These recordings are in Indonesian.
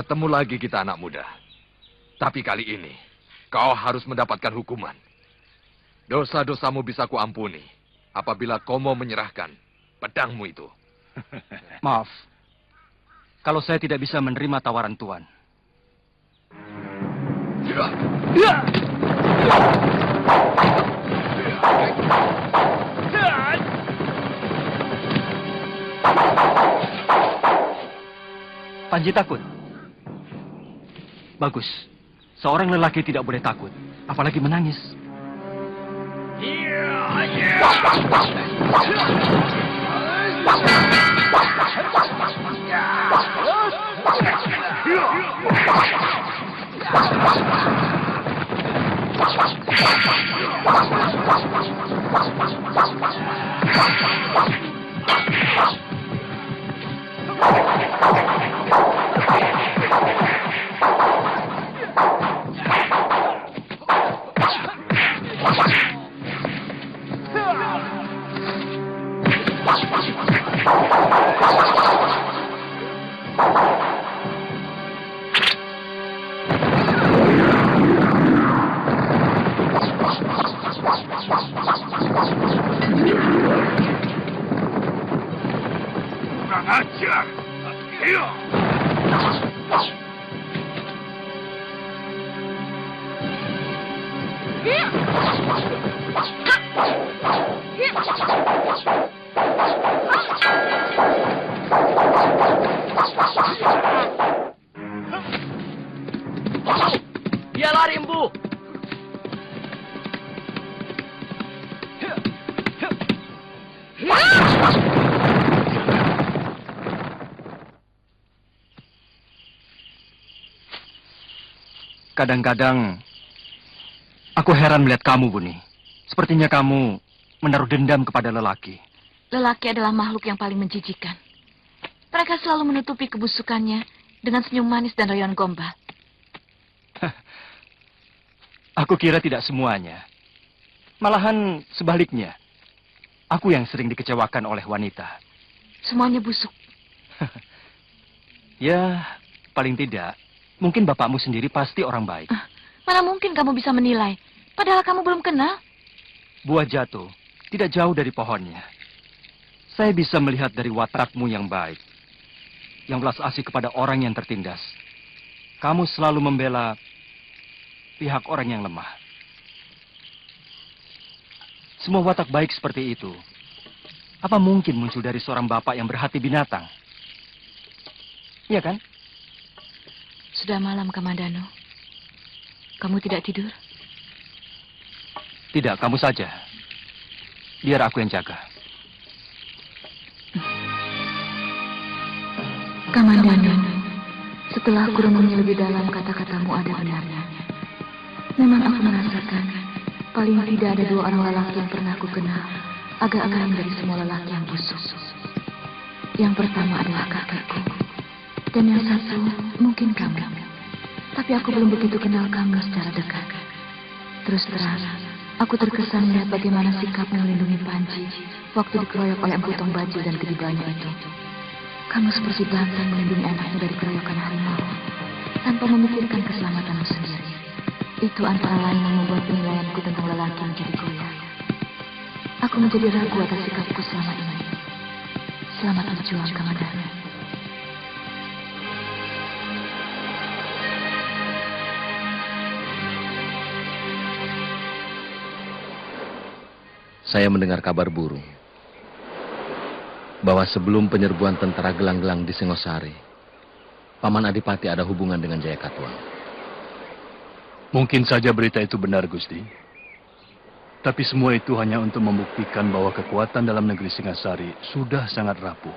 Bertemu lagi kita anak muda. Tapi kali ini, kau harus mendapatkan hukuman. Dosa-dosamu bisa kuampuni apabila kau mau menyerahkan pedangmu itu. Maaf, kalau saya tidak bisa menerima tawaran Tuan. Panji takut? Bagus. Seorang lelaki tidak boleh takut, apalagi menangis. Kurang ajar. Dia lari, Empu. Kadang-kadang aku heran melihat kamu, Buni. Sepertinya kamu menaruh dendam kepada lelaki. Lelaki adalah makhluk yang paling menjijikan. Mereka selalu menutupi kebusukannya dengan senyum manis dan rayuan gombal. Aku kira tidak semuanya. Malahan sebaliknya. Aku yang sering dikecewakan oleh wanita. Semuanya busuk. Ya, paling tidak. Mungkin bapakmu sendiri pasti orang baik. Mana mungkin kamu bisa menilai? Padahal kamu belum kenal. Buah jatuh, tidak jauh dari pohonnya. Saya bisa melihat dari watakmu yang baik. Yang belas asih kepada orang yang tertindas. Kamu selalu membela pihak orang yang lemah. Semua watak baik seperti itu, apa mungkin muncul dari seorang bapak yang berhati binatang? Iya kan? Sudah malam, Kamandano. Kamu tidak tidur? Tidak, kamu saja. Biar aku yang jaga. Kamandano, setelah aku renungi lebih dalam kata-katamu ada benarnya. Memang aku merasakan paling tidak ada dua orang lelaki yang pernah aku kenal agak lain dari semua lelaki yang busuk. Yang pertama adalah kakekku. Dan yang satu mungkin kamu. Tapi aku belum begitu kenal kamu secara dekat. Terus terang, aku terkesan melihat bagaimana sikapmu melindungi Panji waktu dikeroyok oleh Empu Tong Bajil dan kedibanya itu. Kamu seperti banteng melindungi anaknya dari keroyokan harimau tanpa memikirkan keselamatanmu sendiri. Itu antara lain yang membuat penilaianku tentang lelaki menjadi goyah. Aku menjadi ragu atas sikapku selama ini. Selamat berjuang, Kamandano. Saya mendengar kabar burung bahwa sebelum penyerbuan tentara gelang-gelang di Singosari, Paman Adipati ada hubungan dengan Jayakatwang. Mungkin saja berita itu benar, Gusti. Tapi semua itu hanya untuk membuktikan bahwa kekuatan dalam negeri Singasari sudah sangat rapuh.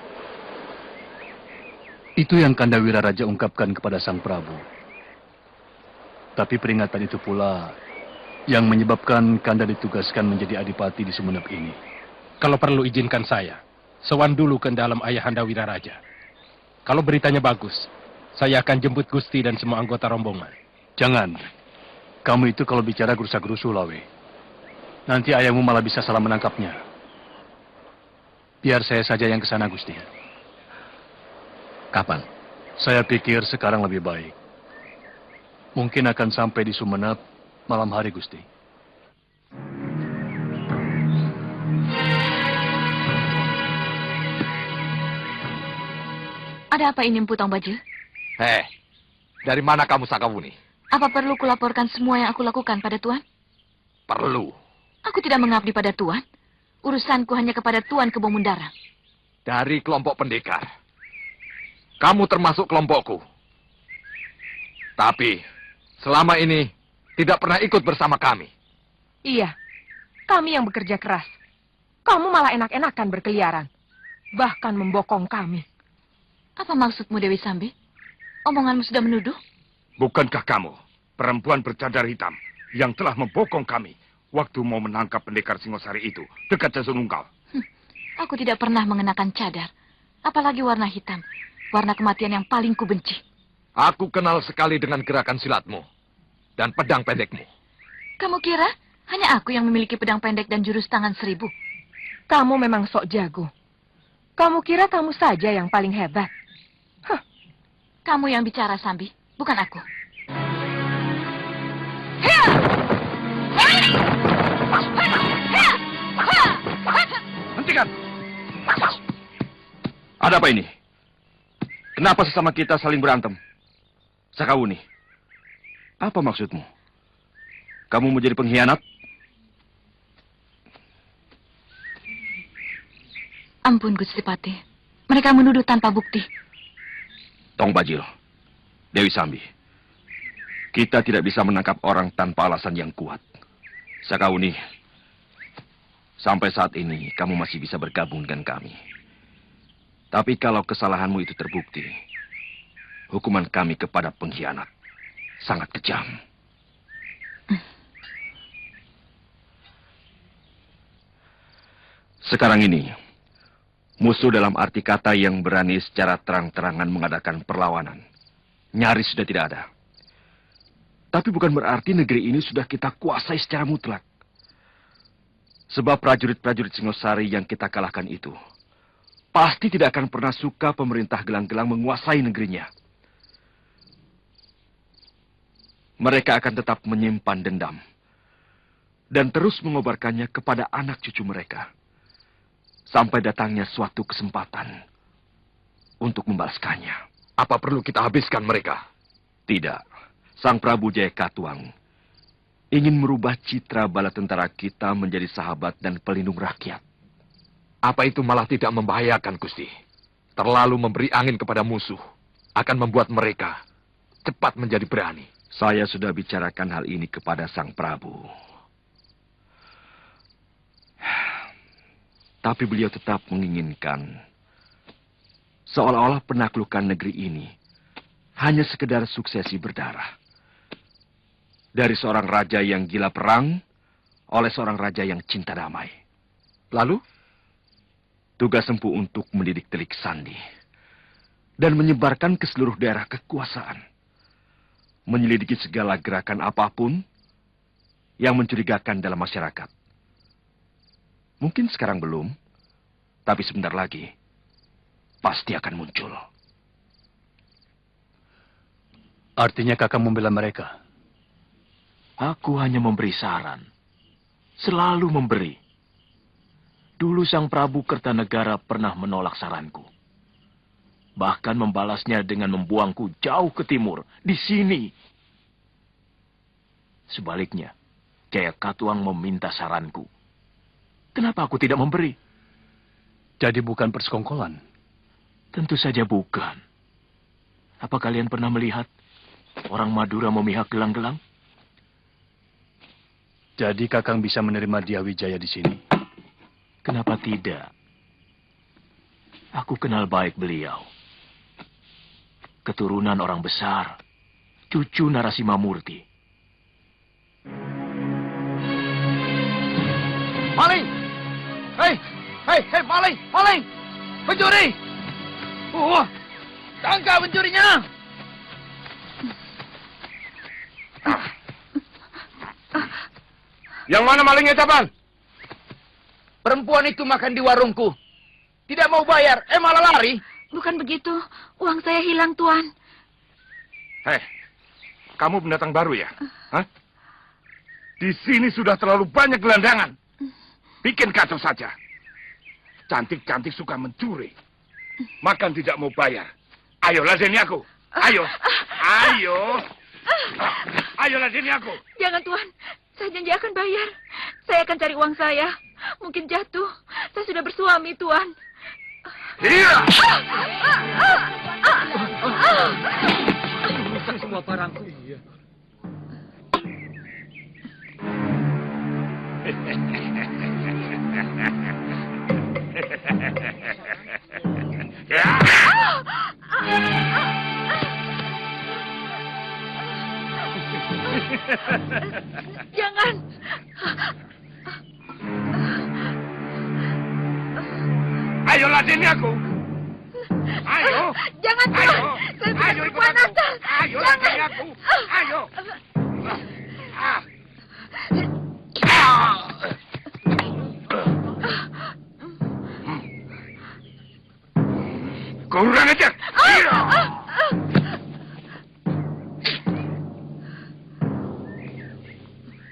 Itu yang Kandawira Raja ungkapkan kepada Sang Prabu. Tapi peringatan itu pula yang menyebabkan Kanda ditugaskan menjadi adipati di Sumenep ini. Kalau perlu izinkan saya, sowan dulu ke dalam Ayahanda Wiraraja. Kalau beritanya bagus, saya akan jemput Gusti dan semua anggota rombongan. Jangan. Kamu itu kalau bicara gerusa-gerusu, Lawe. Nanti ayahmu malah bisa salah menangkapnya. Biar saya saja yang ke sana, Gusti. Kapan? Saya pikir sekarang lebih baik. Mungkin akan sampai di Sumenep malam hari, Gusti. Ada apa ini, Empu Tong Baju? Hei, dari mana kamu Sakawuni? Apa perlu kulaporkan semua yang aku lakukan pada Tuan? Perlu. Aku tidak mengabdi pada Tuan. Urusanku hanya kepada Tuan Kebon Mundarang. Dari kelompok pendekar. Kamu termasuk kelompokku. Tapi, selama ini tidak pernah ikut bersama kami. Iya, kami yang bekerja keras. Kamu malah enak-enakan berkeliaran. Bahkan membokong kami. Apa maksudmu, Dewi Sambi? Omonganmu sudah menuduh? Bukankah kamu perempuan bercadar hitam yang telah membokong kami waktu mau menangkap pendekar Singosari itu dekat Cesunungkal? Aku tidak pernah mengenakan cadar. Apalagi warna hitam. Warna kematian yang paling kubenci. Aku kenal sekali dengan gerakan silatmu dan pedang pendekmu. Kamu kira hanya aku yang memiliki pedang pendek dan jurus tangan 1000? Kamu memang sok jago. Kamu kira kamu saja yang paling hebat. Kamu yang bicara, Sambi, bukan aku. Hentikan! Ada apa ini? Kenapa sesama kita saling berantem? Sakawuni, apa maksudmu? Kamu mau jadi pengkhianat? Ampun, Gusti Patih. Mereka menuduh tanpa bukti. Tong Bajil, Dewi Sambi, kita tidak bisa menangkap orang tanpa alasan yang kuat. Sakawuni, sampai saat ini kamu masih bisa bergabung dengan kami. Tapi kalau kesalahanmu itu terbukti, hukuman kami kepada pengkhianat sangat kejam. Sekarang ini, musuh dalam arti kata yang berani secara terang-terangan mengadakan perlawanan, nyaris sudah tidak ada. Tapi bukan berarti negeri ini sudah kita kuasai secara mutlak. Sebab prajurit-prajurit Singosari yang kita kalahkan itu pasti tidak akan pernah suka pemerintah gelang-gelang menguasai negerinya. Mereka akan tetap menyimpan dendam dan terus mengobarkannya kepada anak cucu mereka sampai datangnya suatu kesempatan untuk membalaskannya. Apa perlu kita habiskan mereka? Tidak. Sang Prabu Jaya Katuang ingin merubah citra bala tentara kita menjadi sahabat dan pelindung rakyat. Apa itu malah tidak membahayakan, Gusti? Terlalu memberi angin kepada musuh akan membuat mereka cepat menjadi berani. Saya sudah bicarakan hal ini kepada Sang Prabu. Tapi beliau tetap menginginkan seolah-olah penaklukan negeri ini hanya sekedar suksesi berdarah. Dari seorang raja yang gila perang oleh seorang raja yang cinta damai. Lalu, tugas Empu untuk mendidik Telik Sandi dan menyebarkan ke seluruh daerah kekuasaan. Menyelidiki segala gerakan apapun yang mencurigakan dalam masyarakat. Mungkin sekarang belum, tapi sebentar lagi pasti akan muncul. Artinya kakak membela mereka? Aku hanya memberi saran. Selalu memberi. Dulu Sang Prabu Kertanegara pernah menolak saranku. Bahkan membalasnya dengan membuangku jauh ke timur, di sini. Sebaliknya, Jaya Katuang meminta saranku. Kenapa aku tidak memberi? Jadi bukan persekongkolan? Tentu saja bukan. Apa kalian pernah melihat orang Madura memihak gelang-gelang? Jadi kakang bisa menerima Dia Wijaya di sini? Kenapa tidak? Aku kenal baik beliau. Keturunan orang besar, cucu Narasimha Murti. Maling! Hei, maling, maling! Pencuri! Tangkap pencurinya! Yang mana malingnya, Capan? Perempuan itu makan di warungku. Tidak mau bayar, malah lari. Bukan begitu. Uang saya hilang, Tuan. Hei, kamu pendatang baru ya? Hah? Di sini sudah terlalu banyak gelandangan. Bikin kacau saja. Cantik-cantik suka mencuri. Makan tidak mau bayar. Ayo ladeni aku. Ayo. Ayo. Ayo ladeni aku. Jangan, Tuan. Saya janji akan bayar. Saya akan cari uang saya. Mungkin jatuh. Saya sudah bersuami, Tuan. Iya. Rusak semua barangku. Iya. Jangan. Ayo ladeni aku. Ayo. Jangan, Tuan. Ayo. Saya bukan Ayo ikut perempuan aku. asal. Ayo Jangan. ladeni aku. Ayo. Kurang ajar. Iya.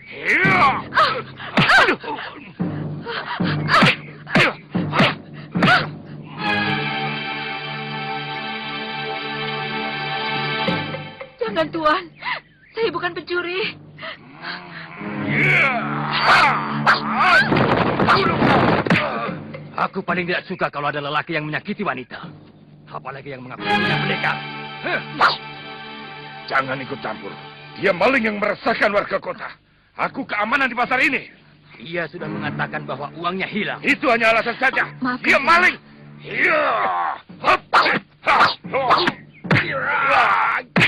Iya. Aduh. Ayo. Jangan, Tuan. Saya bukan pencuri. Aku paling tidak suka kalau ada lelaki yang menyakiti wanita. Apalagi yang mengaku punya pendekar. Jangan ikut campur. Dia maling yang meresahkan warga kota. Aku keamanan di pasar ini. Ia sudah mengatakan bahwa uangnya hilang. Itu hanya alasan saja. Maaf, Dia Tuan. maling. Iya. Hop. Ha. Oh. Iya.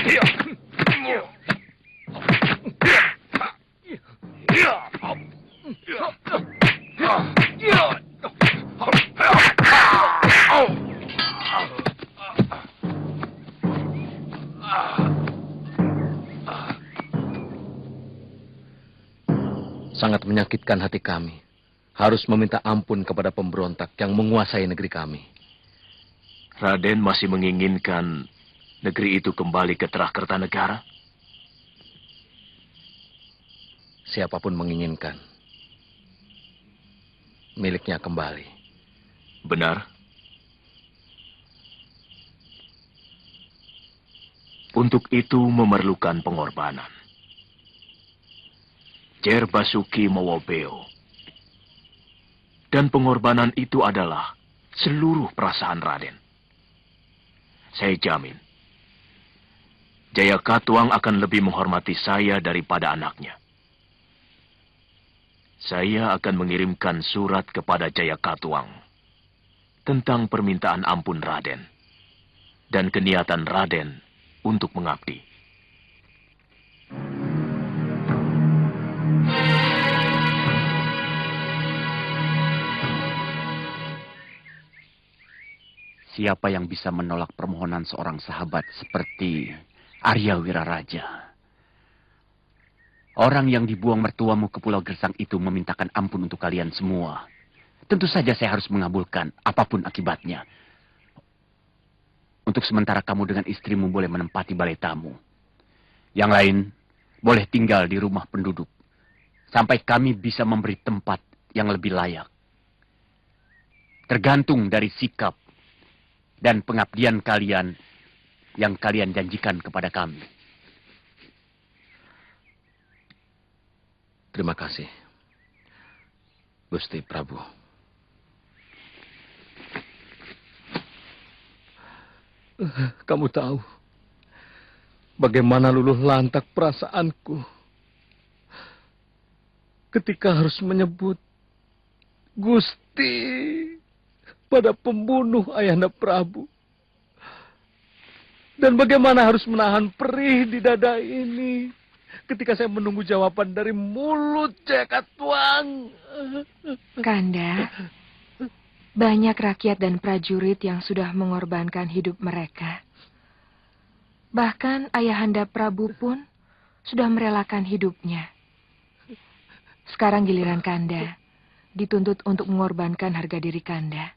Iya. Iya. Hop. Iya. Iya. Oh. Sangat menyakitkan hati kami. Harus meminta ampun kepada pemberontak yang menguasai negeri kami. Raden masih menginginkan negeri itu kembali ke Kertanegara? Siapapun menginginkan miliknya kembali. Benar. Untuk itu memerlukan pengorbanan. Jer Basuki Mowobeo. Dan pengorbanan itu adalah seluruh perasaan Raden. Saya jamin, Jaya Katuang akan lebih menghormati saya daripada anaknya. Saya akan mengirimkan surat kepada Jaya Katuang tentang permintaan ampun Raden dan keniatan Raden untuk mengabdi. Siapa yang bisa menolak permohonan seorang sahabat seperti Arya Wiraraja? Orang yang dibuang mertuamu ke Pulau Gersang itu memintakan ampun untuk kalian semua. Tentu saja saya harus mengabulkan apapun akibatnya. Untuk sementara kamu dengan istrimu boleh menempati balai tamu. Yang lain boleh tinggal di rumah penduduk. Sampai kami bisa memberi tempat yang lebih layak. Tergantung dari sikap dan pengabdian kalian yang kalian janjikan kepada kami. Terima kasih, Gusti Prabu. Kamu tahu bagaimana luluh lantak perasaanku ketika harus menyebut Gusti pada pembunuh Ayahanda Prabu. Dan bagaimana harus menahan perih di dada ini ketika saya menunggu jawaban dari mulut Jaya Katuang. Kanda, banyak rakyat dan prajurit yang sudah mengorbankan hidup mereka. Bahkan Ayahanda Prabu pun sudah merelakan hidupnya. Sekarang giliran Kanda dituntut untuk mengorbankan harga diri Kanda.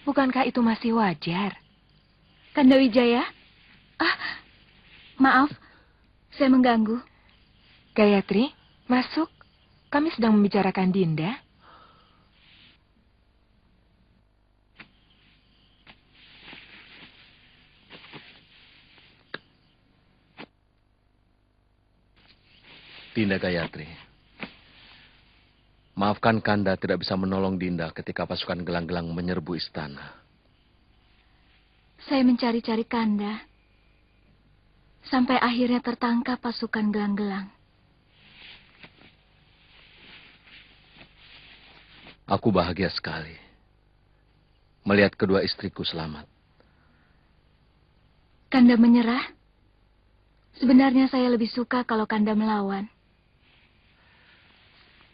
Bukankah itu masih wajar? Kanda Wijaya? Maaf, saya mengganggu. Gayatri, masuk. Kami sedang membicarakan Dinda. Dinda Gayatri. Maafkan Kanda tidak bisa menolong Dinda ketika pasukan gelang-gelang menyerbu istana. Saya mencari-cari Kanda. Sampai akhirnya tertangkap pasukan gelang-gelang. Aku bahagia sekali melihat kedua istriku selamat. Kanda menyerah? Sebenarnya saya lebih suka kalau Kanda melawan.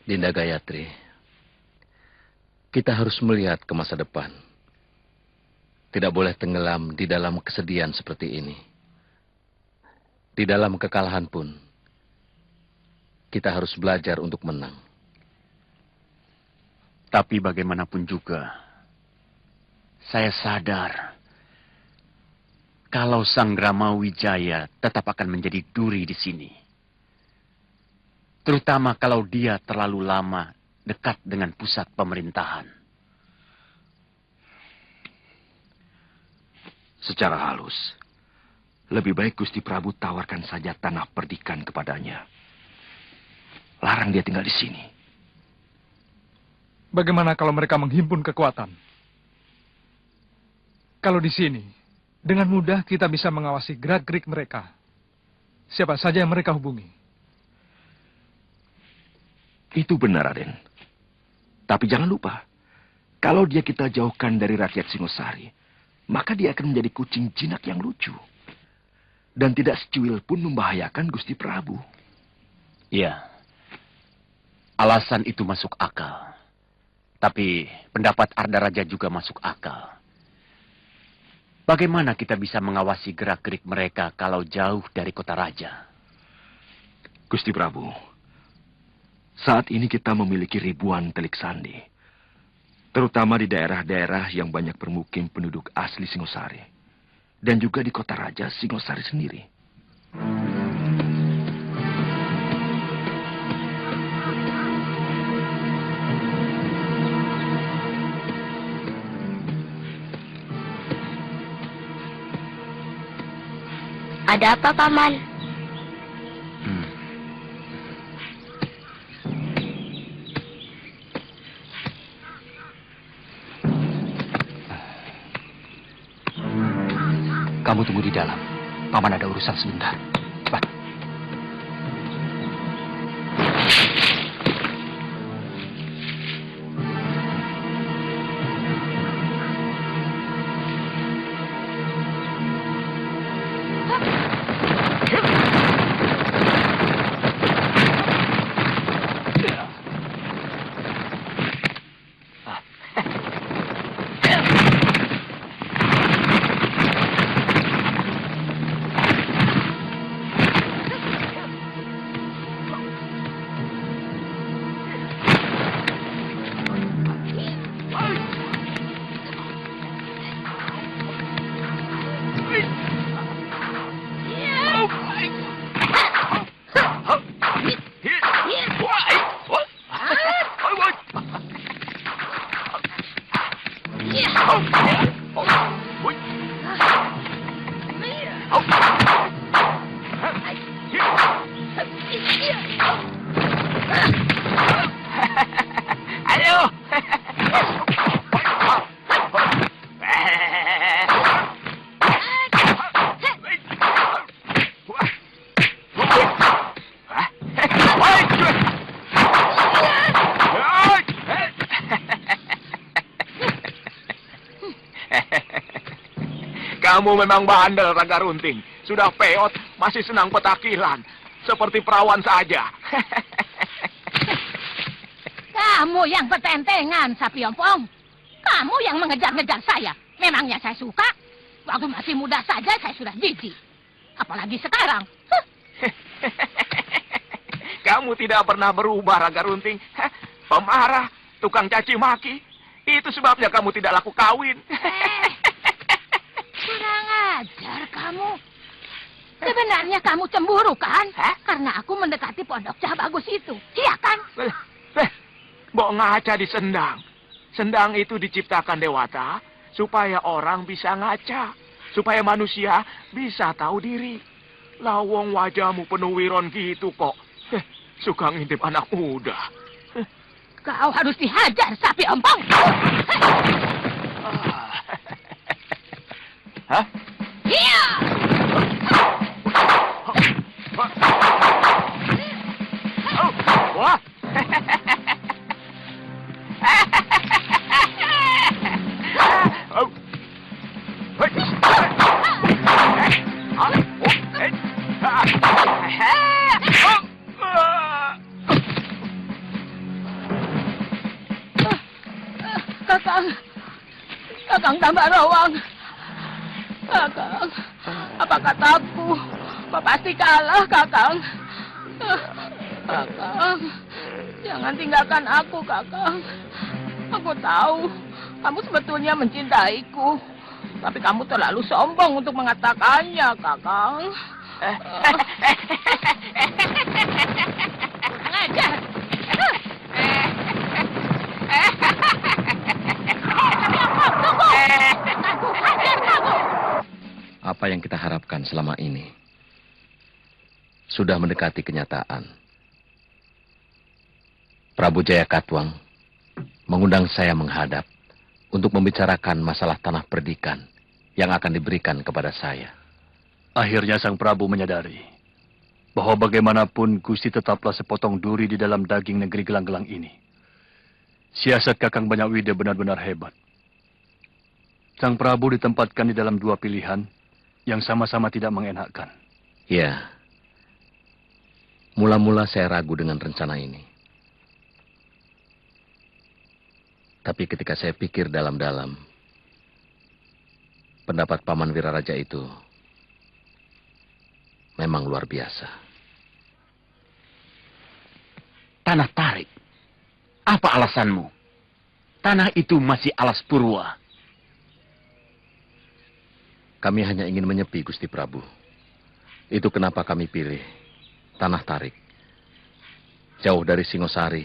Dinda Gayatri, kita harus melihat ke masa depan. Tidak boleh tenggelam di dalam kesedihan seperti ini. Di dalam kekalahan pun, kita harus belajar untuk menang. Tapi bagaimanapun juga, saya sadar kalau Sang Rama Wijaya tetap akan menjadi duri di sini. Terutama kalau dia terlalu lama dekat dengan pusat pemerintahan. Secara halus, lebih baik Gusti Prabu tawarkan saja tanah perdikan kepadanya. Larang dia tinggal di sini. Bagaimana kalau mereka menghimpun kekuatan? Kalau di sini, dengan mudah kita bisa mengawasi gerak-gerik mereka. Siapa saja yang mereka hubungi. Itu benar, Raden. Tapi jangan lupa, kalau dia kita jauhkan dari rakyat Singosari, maka dia akan menjadi kucing jinak yang lucu. Dan tidak secuil pun membahayakan Gusti Prabu. Ya, alasan itu masuk akal. Tapi pendapat Arda Raja juga masuk akal. Bagaimana kita bisa mengawasi gerak-gerik mereka kalau jauh dari kota raja? Gusti Prabu, saat ini kita memiliki ribuan telik sandi. Terutama di daerah-daerah yang banyak bermukim penduduk asli Singosari. Dan juga di kota raja Singosari sendiri. Ada apa, Paman? Kamu tunggu di dalam. Paman ada urusan sebentar. Cepat. Kamu memang bandel, Raga Runting. Sudah peot, masih senang petakilan. Seperti perawan saja. Kamu yang pertentengan, Sapi Ompong. Kamu yang mengejar-ngejar saya. Memangnya saya suka? Waktu masih muda saja saya sudah jijik. Apalagi sekarang. Kamu tidak pernah berubah, Raga Runting. Pemarah, tukang caci maki. Itu sebabnya kamu tidak laku kawin. Kurang kamu. Sebenarnya kamu cemburu kan? Karena aku mendekati pondok Cah Bagus itu. Iya kan? Mbok ngaca di sendang. Sendang itu diciptakan Dewata supaya orang bisa ngaca. Supaya manusia bisa tahu diri. Lawong wajahmu penuh wiron gitu kok. Suka ngintip anak muda. Kau harus dihajar, sapi ompong. Hah? Iya. Wah. Kakang tambah rawang. Kakang, apa kataku? Pasti kalah, Kakang. Kakang, jangan tinggalkan aku, Kakang. Aku tahu kamu sebetulnya mencintaiku, tapi kamu terlalu sombong untuk mengatakannya, Kakang. Kurang ajar. Apa yang kita harapkan selama ini sudah mendekati kenyataan. Prabu Jaya Katuang mengundang saya menghadap untuk membicarakan masalah tanah perdikan yang akan diberikan kepada saya. Akhirnya Sang Prabu menyadari bahwa bagaimanapun Gusti tetaplah sepotong duri di dalam daging negeri gelang-gelang ini. Siasat Kakang Banyakwida benar-benar hebat. Sang Prabu ditempatkan di dalam dua pilihan yang sama-sama tidak mengenakkan. Ya, mula-mula saya ragu dengan rencana ini. Tapi ketika saya pikir dalam-dalam, pendapat Paman Wiraraja itu memang luar biasa. Tanah tarik. Apa alasanmu? Tanah itu masih alas purwa. Kami hanya ingin menyepi, Gusti Prabu. Itu kenapa kami pilih tanah tarik. Jauh dari Singosari,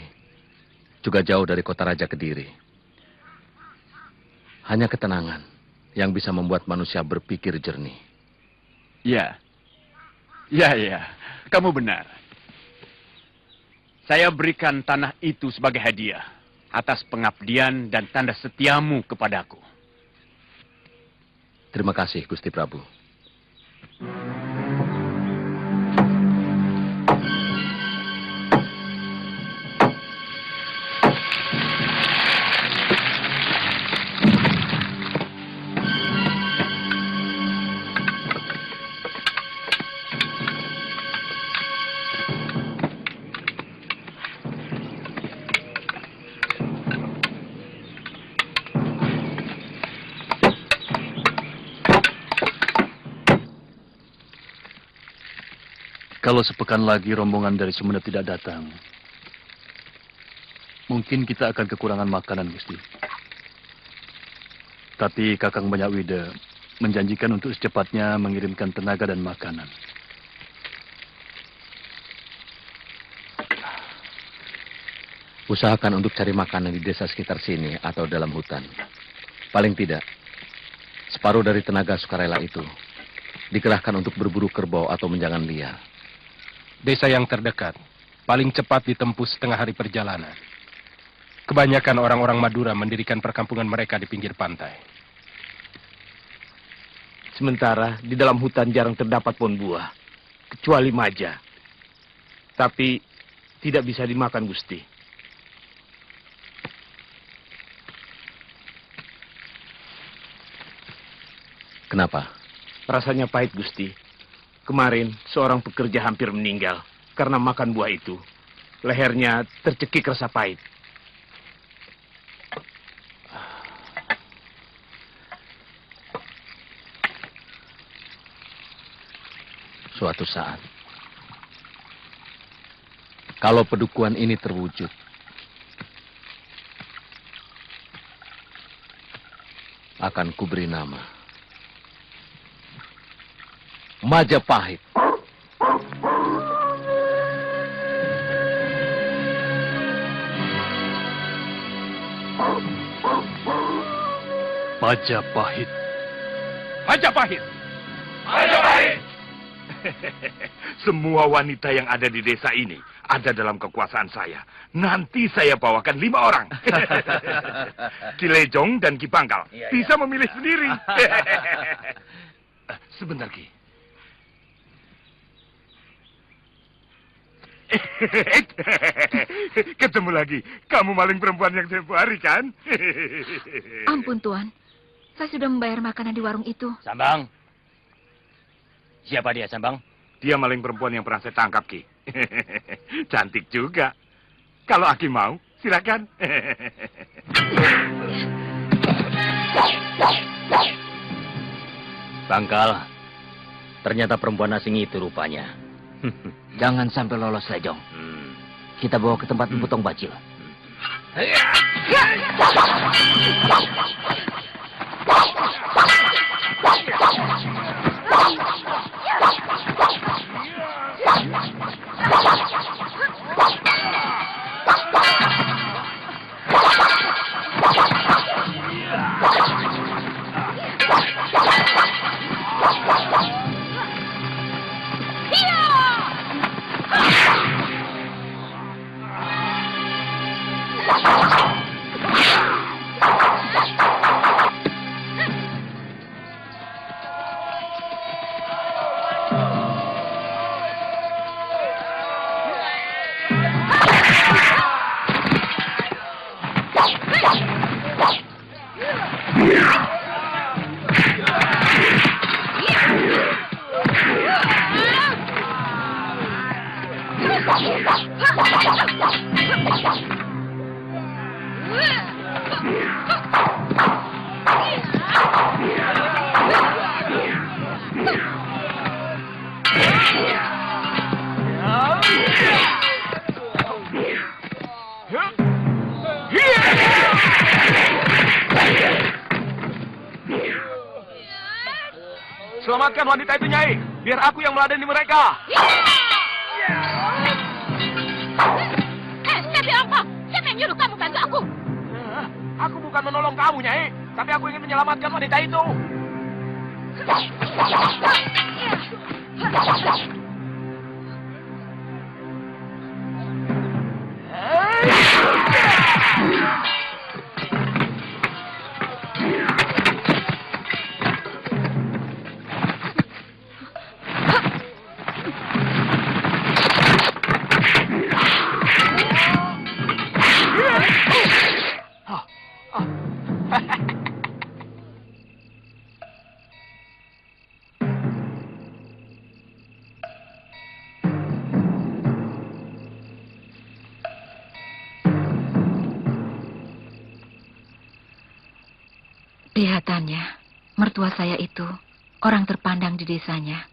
juga jauh dari kota Raja Kediri. Hanya ketenangan yang bisa membuat manusia berpikir jernih. Ya. Kamu benar. Saya berikan tanah itu sebagai hadiah atas pengabdian dan tanda setiamu kepadaku. Terima kasih, Gusti Prabu. Kalau sepekan lagi rombongan dari Sumenep tidak datang, mungkin kita akan kekurangan makanan, Gusti. Tapi Kakang Banyakwida menjanjikan untuk secepatnya mengirimkan tenaga dan makanan. Usahakan untuk cari makanan di desa sekitar sini atau dalam hutan. Paling tidak, separuh dari tenaga sukarela itu dikerahkan untuk berburu kerbau atau menjangan liar. Desa yang terdekat, paling cepat ditempuh setengah hari perjalanan. Kebanyakan orang-orang Madura mendirikan perkampungan mereka di pinggir pantai. Sementara di dalam hutan jarang terdapat pohon buah, kecuali maja. Tapi tidak bisa dimakan, Gusti. Kenapa? Rasanya pahit, Gusti. Kemarin seorang pekerja hampir meninggal karena makan buah itu. Lehernya tercekik rasa pahit. Suatu saat, kalau pedukuhan ini terwujud, akan kuberi nama Majapahit. Majapahit. Majapahit. Majapahit. Semua wanita yang ada di desa ini ada dalam kekuasaan saya. Nanti saya bawakan 5 orang. Ki Lejong dan Ki Bangkal. Bisa memilih sendiri. Sebentar, Ki. Ketemu lagi. Kamu maling perempuan yang tempo hari, kan? Ampun, Tuan. Saya sudah membayar makanan di warung itu. Sambang. Siapa dia, Sambang? Dia maling perempuan yang pernah saya tangkap, Ki. Cantik juga. Kalau Aki mau, silakan. Bangkal. Ternyata perempuan asing itu rupanya. Jangan sampai lolos, Lejong. Kita bawa ke tempat Emputong Bacil. Selamatkan wanita itu, Nyai. Biar aku yang meladeni mereka. Tapi apa? Siapa yang nyuruh kamu bantu aku? Aku bukan menolong kamu, Nyai. Tapi aku ingin menyelamatkan wanita itu. Kelihatannya, mertua saya itu orang terpandang di desanya.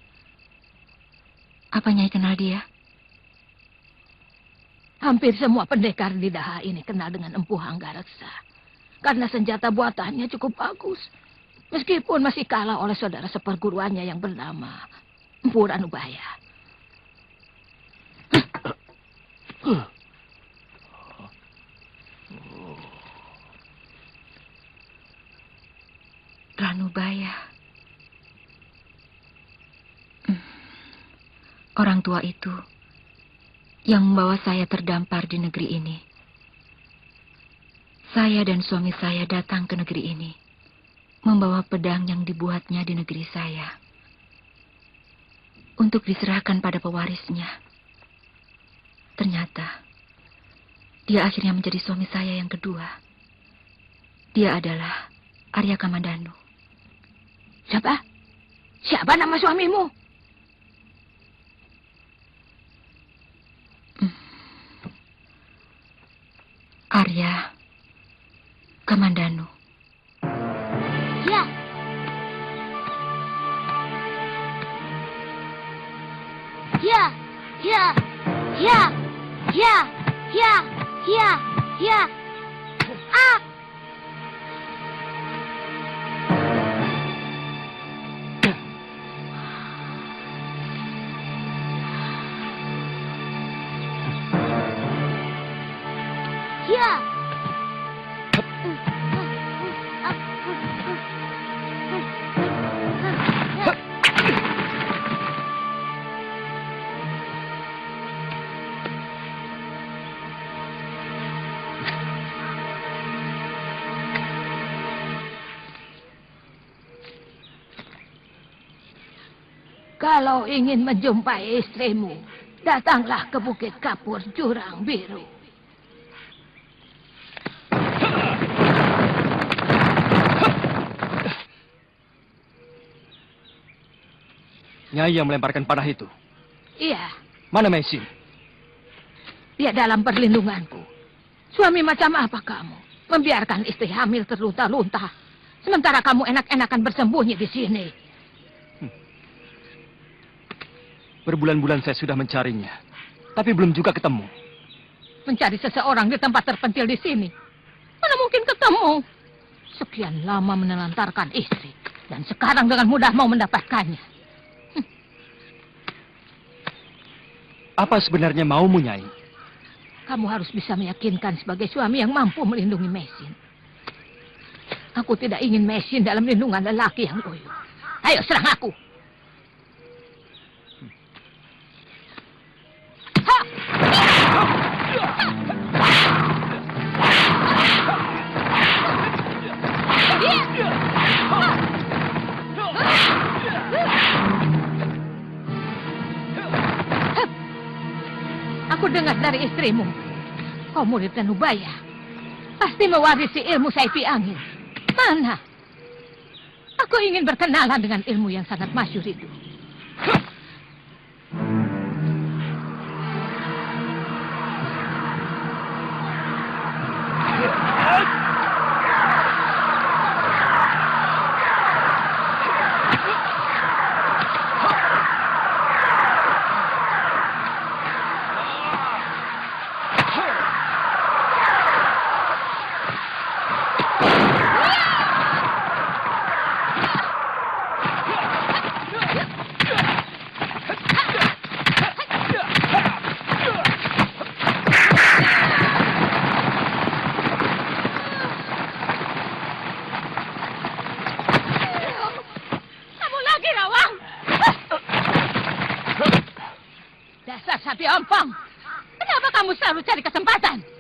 Apa Nyai kenal dia? Hampir semua pendekar di Daha ini kenal dengan Empu Hanggareksa. Karena senjata buatannya cukup bagus. Meskipun masih kalah oleh saudara seperguruannya yang bernama Empu Ranubaya. Ranubaya. Orang tua itu yang membawa saya terdampar di negeri ini. Saya dan suami saya datang ke negeri ini membawa pedang yang dibuatnya di negeri saya untuk diserahkan pada pewarisnya. Ternyata dia akhirnya menjadi suami saya yang kedua. Dia adalah Arya Kamandanu. Siapa? Siapa nama suamimu? Arya Kamandanu. Ya. Ya, ya, ya, ya, ya, ya, ya. Ah! Kalau ingin menjumpai istrimu, datanglah ke Bukit Kapur Jurang Biru. Nyai yang melemparkan panah itu. Iya. Mana Mesin? Dia dalam perlindunganku. Suami macam apa kamu? Membiarkan istri hamil terlunta-lunta. Sementara kamu enak-enakan bersembunyi di sini. Berbulan-bulan saya sudah mencarinya. Tapi belum juga ketemu. Mencari seseorang di tempat terpencil di sini. Mana mungkin ketemu? Sekian lama menelantarkan istri. Dan sekarang dengan mudah mau mendapatkannya. Apa sebenarnya maumu, Nyai? Kamu harus bisa meyakinkan sebagai suami yang mampu melindungi Mesin. Aku tidak ingin Mesin dalam lindungan lelaki yang loyo. Ayo serang aku. Aku dengar dari istrimu. Kau murid Danubaya. Pasti mewarisi ilmu Saipi Angin. Mana? Aku ingin berkenalan dengan ilmu yang sangat masyhur itu.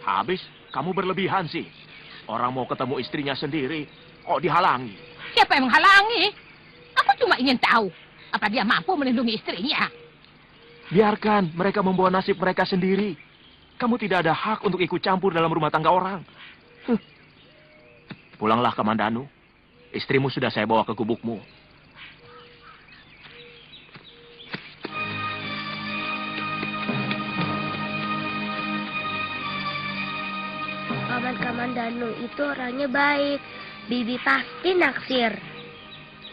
Habis, kamu berlebihan sih. Orang mau ketemu istrinya sendiri, kok dihalangi? Siapa yang menghalangi? Aku cuma ingin tahu, apa dia mampu melindungi istrinya? Biarkan mereka membawa nasib mereka sendiri. Kamu tidak ada hak untuk ikut campur dalam rumah tangga orang. Pulanglah ke Mandanu. Istrimu sudah saya bawa ke gubukmu. Paman Kamandanu itu orangnya baik. Bibi pasti naksir.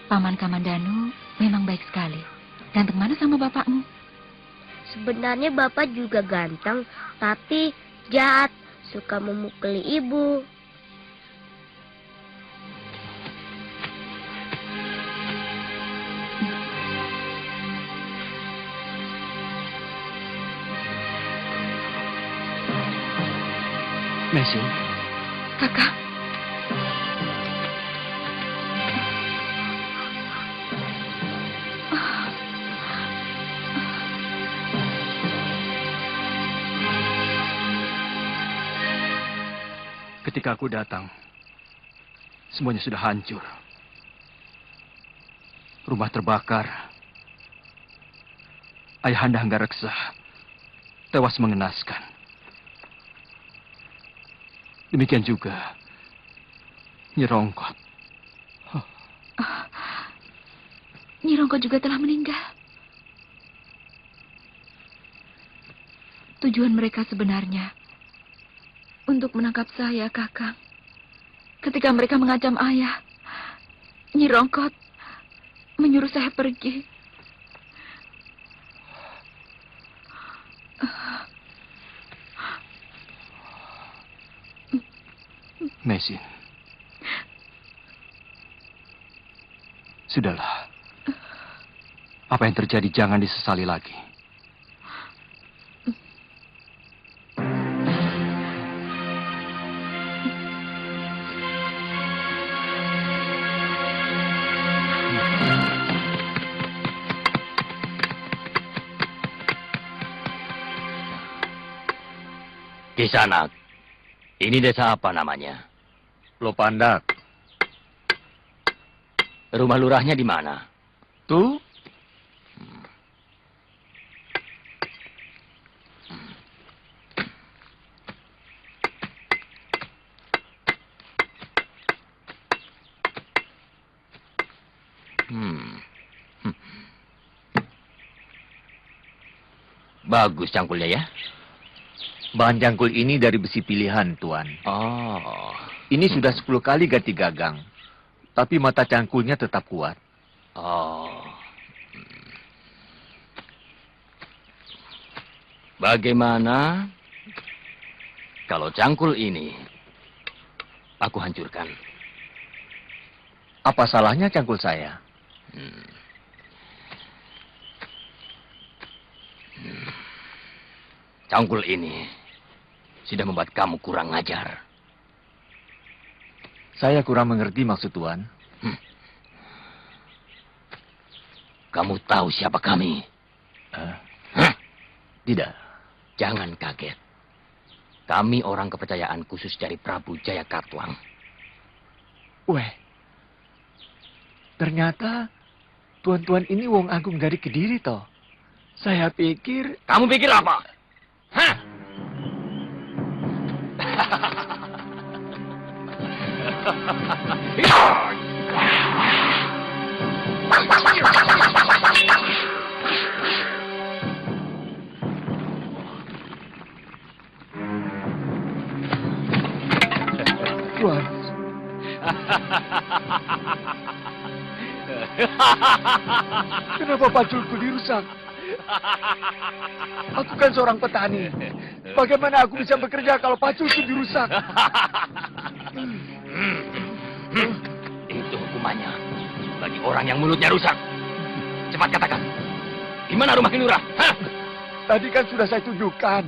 Paman Kamandanu memang baik sekali. Ganteng mana sama bapakmu? Sebenarnya bapak juga ganteng, tapi jahat, suka memukuli ibu. Mesin. Kakak. Ketika aku datang, semuanya sudah hancur. Rumah terbakar. Ayahanda Hanggareksa tewas mengenaskan. Demikian juga Nyi Rongkot. Nyi Rongkot juga telah meninggal. Tujuan mereka sebenarnya untuk menangkap saya, Kakang. Ketika mereka mengancam ayah, Nyi Rongkot menyuruh saya pergi. Mesin. Sudahlah. Apa yang terjadi jangan disesali lagi. Kisanak, ini desa apa namanya? Lopandak. Rumah lurahnya di mana? Tuh. Bagus cangkulnya ya. Bahan cangkul ini dari besi pilihan, Tuan. Oh. Ini sudah 10 kali ganti gagang. Tapi mata cangkulnya tetap kuat. Oh. Bagaimana kalau cangkul ini aku hancurkan? Apa salahnya cangkul saya? Cangkul ini sudah membuat kamu kurang ajar. Saya kurang mengerti maksud Tuan. Kamu tahu siapa kami? Tidak. Jangan kaget. Kami orang kepercayaan khusus dari Prabu Jayakatwang. Weh, ternyata tuan-tuan ini wong agung dari Kediri toh. Saya pikir... Kamu pikir apa? Hah? Tuan. Kenapa paculku dirusak? Aku kan seorang petani. Bagaimana aku bisa bekerja kalau paculku dirusak? Itu hukumannya bagi orang yang mulutnya rusak. Cepat katakan, di mana rumah Kilurah? Hah? Tadi kan sudah saya tunjukkan.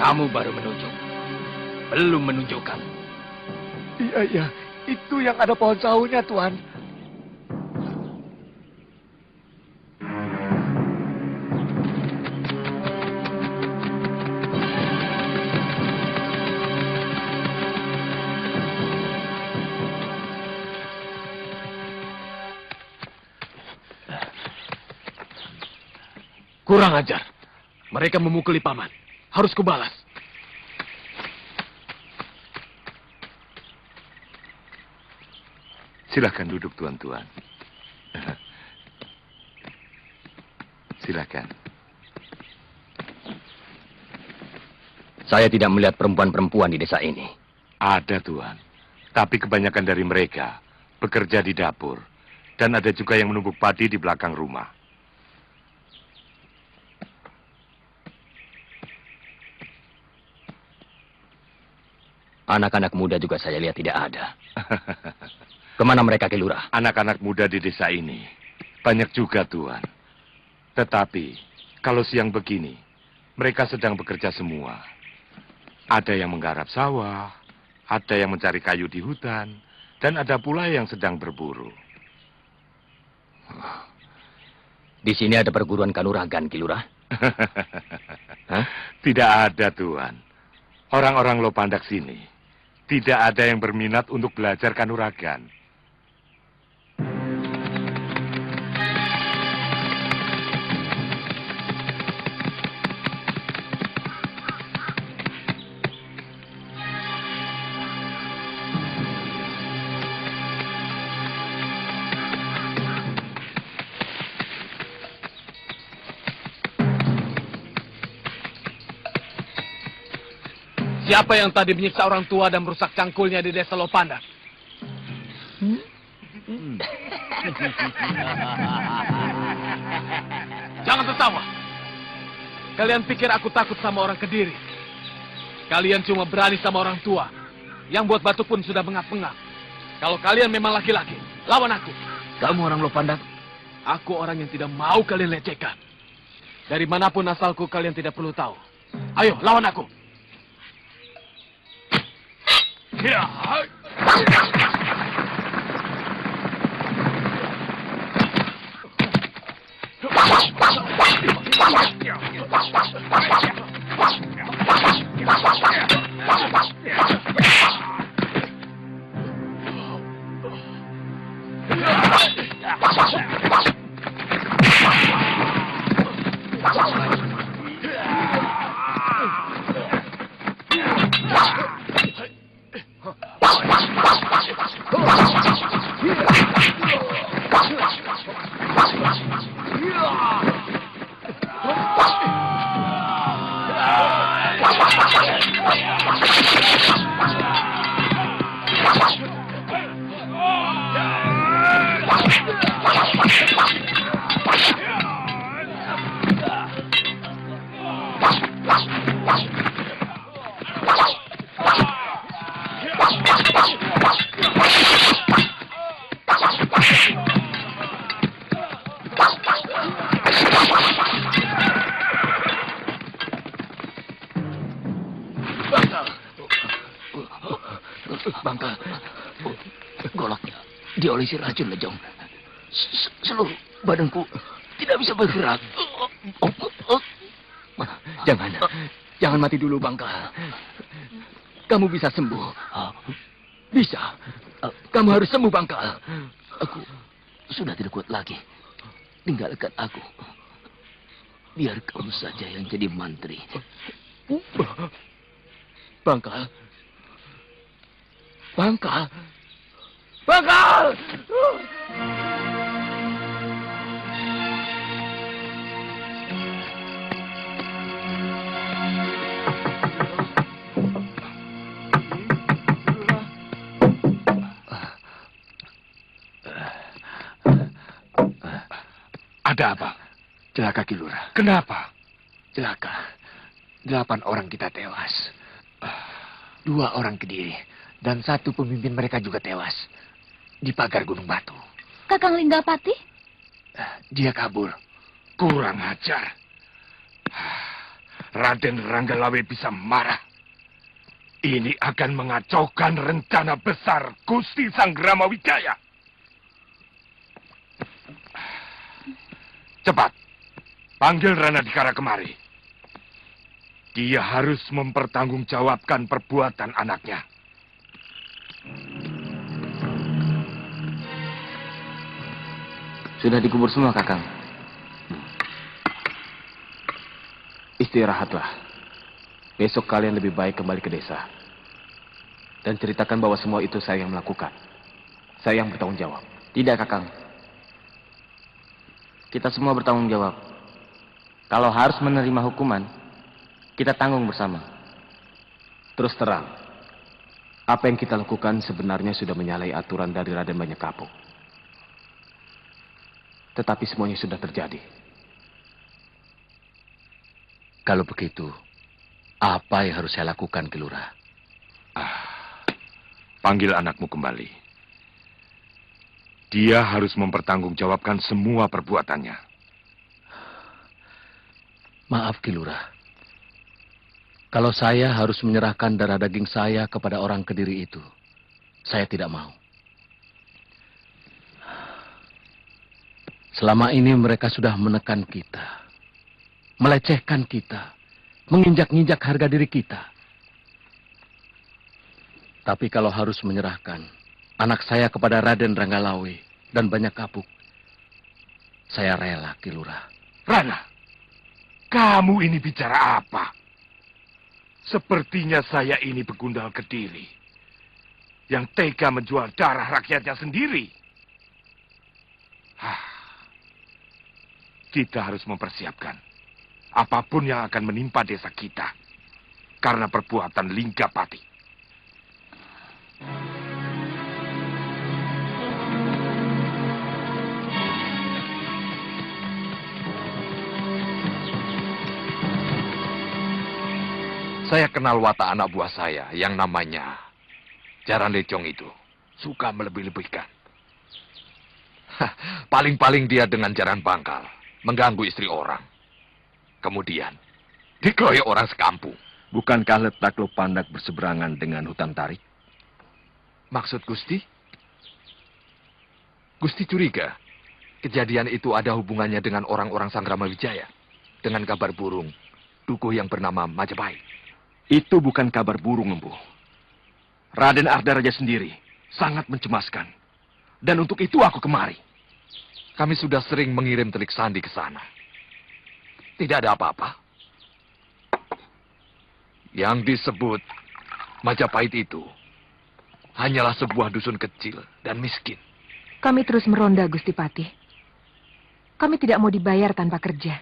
Kamu baru menunjuk, belum menunjukkan. Iya, itu yang ada pohon sahunya, Tuan. Kurang ajar. Mereka memukuli paman. Harus kubalas. Silakan duduk, tuan-tuan. Silakan. Saya tidak melihat perempuan-perempuan di desa ini. Ada, Tuan. Tapi kebanyakan dari mereka bekerja di dapur. Dan ada juga yang menumbuk padi di belakang rumah. Anak-anak muda juga saya lihat tidak ada. Kemana mereka, Kilurah? Anak-anak muda di desa ini banyak juga, Tuan. Tetapi, kalau siang begini, mereka sedang bekerja semua. Ada yang menggarap sawah, ada yang mencari kayu di hutan, dan ada pula yang sedang berburu. Di sini ada perguruan kanuragan, Kilurah? Hah? Tidak ada, Tuan. Orang-orang Lopandak sini tidak ada yang berminat untuk belajar kanuragan. Siapa yang tadi menyiksa orang tua dan merusak cangkulnya di desa Lopandak? Jangan tertawa. Kalian pikir aku takut sama orang Kediri? Kalian cuma berani sama orang tua. Yang buat batu pun sudah bengap-bengap. Kalau kalian memang laki-laki, lawan aku. Kamu orang Lopandak? Aku orang yang tidak mau kalian lecehkan. Dari manapun asalku, kalian tidak perlu tahu. Ayo, lawan aku. Bangka, goloknya diolesi racun, Lejong. Seluruh badanku tidak bisa bergerak. Jangan mati dulu, Bangka. Kamu bisa sembuh. Bisa. Kamu harus sembuh, Bangka. Aku sudah tidak kuat lagi. Tinggalkan aku. Biar kamu saja yang jadi mantri. Bangka. Bangka. Bangka! Ada apa? Celaka Ki Lurah. Kenapa? Celaka. 8 orang kita tewas. 2 orang Kediri. Dan 1 pemimpin mereka juga tewas. Di pagar Gunung Batu. Kakang Linggapati? Dia kabur. Kurang ajar. Raden Ranggalawe bisa marah. Ini akan mengacaukan rencana besar Gusti Sanggrama Wijaya. Cepat, panggil Rana Dikara kemari. Dia harus mempertanggungjawabkan perbuatan anaknya. Sudah dikubur semua, Kakang. Istirahatlah. Besok kalian lebih baik kembali ke desa. Dan ceritakan bahwa semua itu saya yang melakukan. Saya yang bertanggung jawab. Tidak, Kakang. Kita semua bertanggung jawab. Kalau harus menerima hukuman, kita tanggung bersama. Terus terang, apa yang kita lakukan sebenarnya sudah menyalahi aturan dari Raden Banyakapuk. Tetapi semuanya sudah terjadi. Kalau begitu, apa yang harus saya lakukan, Ki Lurah? Panggil anakmu kembali. Dia harus mempertanggungjawabkan semua perbuatannya. Maaf, Ki Lurah. Kalau saya harus menyerahkan darah daging saya kepada orang Kediri itu, saya tidak mau. Selama ini mereka sudah menekan kita, melecehkan kita, menginjak-injak harga diri kita. Tapi kalau harus menyerahkan anak saya kepada Raden Ranggalawe dan Banyakapuk, saya rela, Ki Lurah. Rana, kamu ini bicara apa? Sepertinya saya ini begundal Kediri yang tega menjual darah rakyatnya sendiri. Kita harus mempersiapkan apapun yang akan menimpa desa kita karena perbuatan Linggapati. Saya kenal watak anak buah saya yang namanya Jaran Lecong itu. Suka melebih-lebihkan. Paling-paling dia dengan jaran bangkal, mengganggu istri orang. Kemudian, dikeroyok orang sekampung. Bukankah letak Lopandak berseberangan dengan hutan tarik? Maksud Gusti? Gusti curiga kejadian itu ada hubungannya dengan orang-orang Sanggrama Wijaya. Dengan kabar burung, dukuh yang bernama Majapahit. Itu bukan kabar burung, Empu. Raden Ardaraja sendiri sangat mencemaskan. Dan untuk itu aku kemari. Kami sudah sering mengirim telik sandi ke sana. Tidak ada apa-apa. Yang disebut Majapahit itu hanyalah sebuah dusun kecil dan miskin. Kami terus meronda, Gusti Patih. Kami tidak mau dibayar tanpa kerja.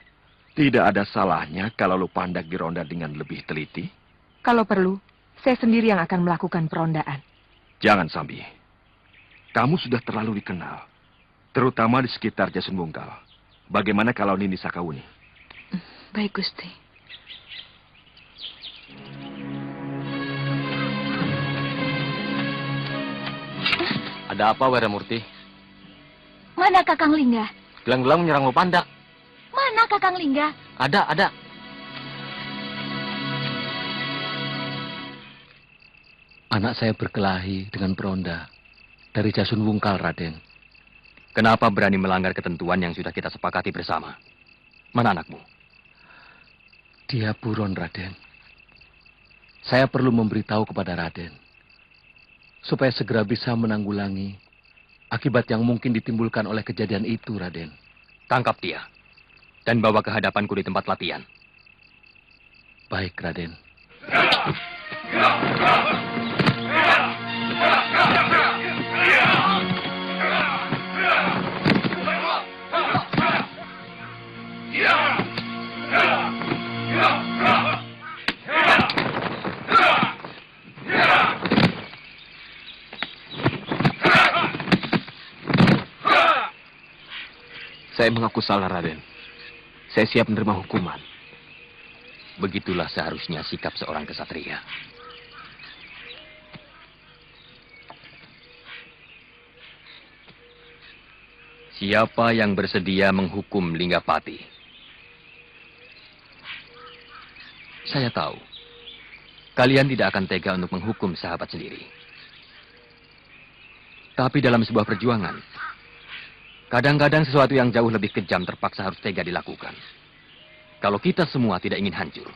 Tidak ada salahnya kalau Lupandak dironda dengan lebih teliti. Kalau perlu, saya sendiri yang akan melakukan perondaan. Jangan, Sambi. Kamu sudah terlalu dikenal. Terutama di sekitar Jasun Bungkal. Bagaimana kalau Nini Sakawuni? Baik, Gusti. Ada apa, Weramurti? Mana Kakang Lingga? Gelang-gelang menyerang Lupandak. Mana Kakang Lingga? Ada. Anak saya berkelahi dengan peronda dari Jasun Wungkal, Raden. Kenapa berani melanggar ketentuan yang sudah kita sepakati bersama? Mana anakmu? Dia buron, Raden. Saya perlu memberitahu kepada Raden, supaya segera bisa menanggulangi akibat yang mungkin ditimbulkan oleh kejadian itu, Raden. Tangkap dia dan bawa ke hadapanku di tempat latihan. Baik, Raden. Saya mengaku salah, Raden. Saya siap menerima hukuman. Begitulah seharusnya sikap seorang kesatria. Siapa yang bersedia menghukum Linggapati? Saya tahu, kalian tidak akan tega untuk menghukum sahabat sendiri. Tapi dalam sebuah perjuangan, kadang-kadang sesuatu yang jauh lebih kejam terpaksa harus tega dilakukan. Kalau kita semua tidak ingin hancur.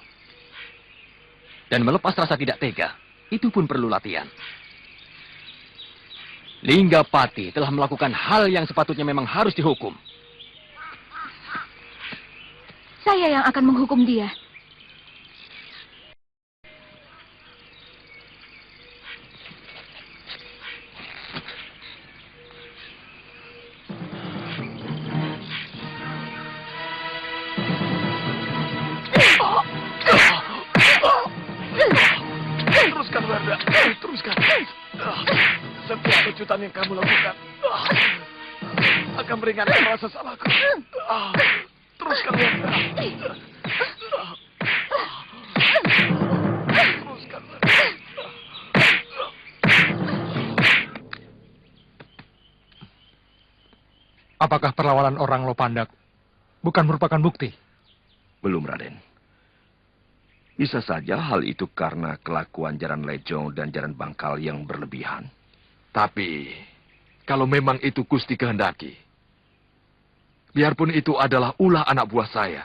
Dan melepas rasa tidak tega, itu pun perlu latihan. Linggapati telah melakukan hal yang sepatutnya memang harus dihukum. Saya yang akan menghukum dia. Teruskan, Werda. Teruskan. Setiap kejutan yang kamu lakukan akan meringankan rasa salahku. Teruskan, Werda. Teruskan, Werda. Apakah perlawanan orang Lopandak bukan merupakan bukti? Belum, Raden. Bisa saja hal itu karena kelakuan Jaran Lejong dan Jaran Bangkal yang berlebihan. Tapi, kalau memang itu Gusti kehendaki, biarpun itu adalah ulah anak buah saya,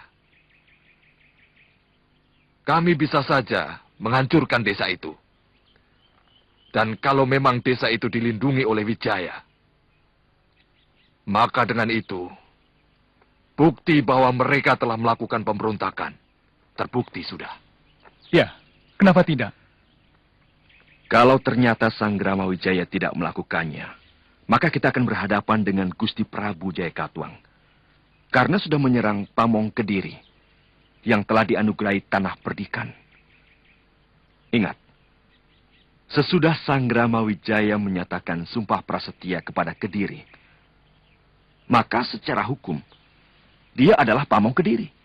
kami bisa saja menghancurkan desa itu. Dan kalau memang desa itu dilindungi oleh Wijaya, maka dengan itu, bukti bahwa mereka telah melakukan pemberontakan terbukti sudah. Ya, kenapa tidak? Kalau ternyata Sang Grama Wijaya tidak melakukannya, maka kita akan berhadapan dengan Gusti Prabu Jayakatwang. Karena sudah menyerang Pamong Kediri, yang telah dianugerahi tanah perdikan. Ingat, sesudah Sang Grama Wijaya menyatakan sumpah prasetia kepada Kediri, maka secara hukum, dia adalah Pamong Kediri.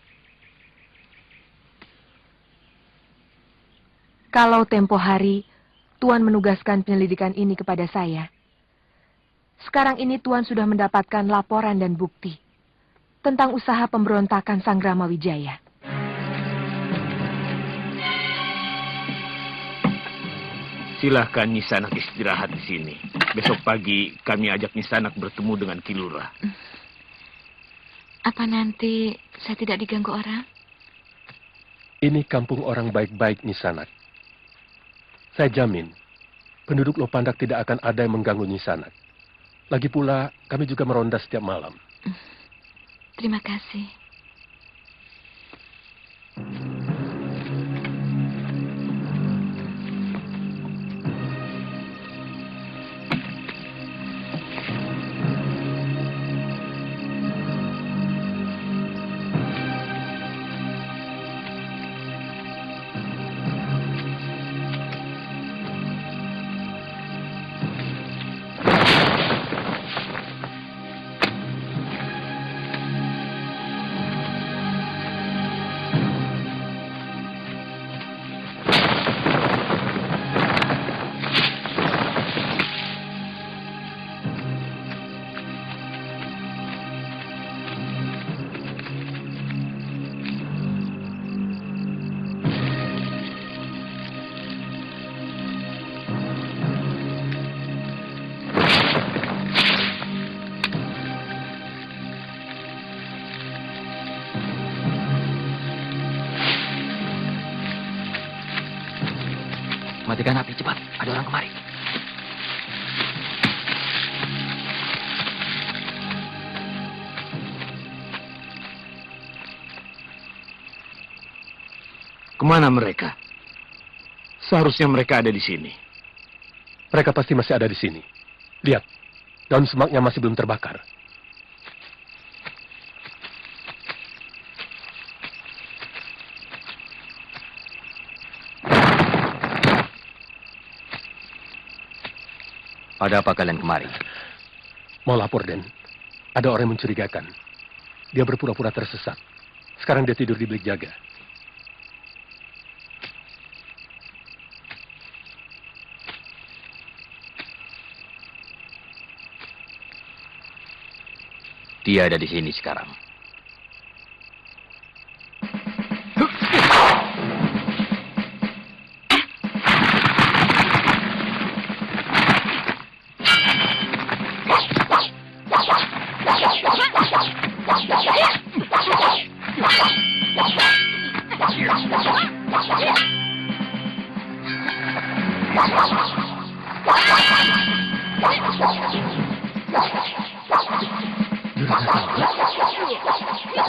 Kalau tempo hari Tuan menugaskan penyelidikan ini kepada saya, sekarang ini Tuan sudah mendapatkan laporan dan bukti tentang usaha pemberontakan Sang Grama Wijaya. Silahkan Nisanak istirahat di sini. Besok pagi kami ajak Nisanak bertemu dengan Kilura. Apa nanti saya tidak diganggu orang? Ini kampung orang baik-baik, Nisanak. Saya jamin, penduduk Lopandak tidak akan ada yang mengganggu Nisanak. Lagi pula, kami juga meronda setiap malam. Terima kasih. Matikan api cepat, ada orang kemari. Kemana mereka? Seharusnya mereka ada di sini. Mereka pasti masih ada di sini. Lihat, daun semaknya masih belum terbakar. Ada apa kalian kemari? Mau lapor, Den. Ada orang yang mencurigakan. Dia berpura-pura tersesat. Sekarang dia tidur di bilik jaga. Dia ada di sini sekarang.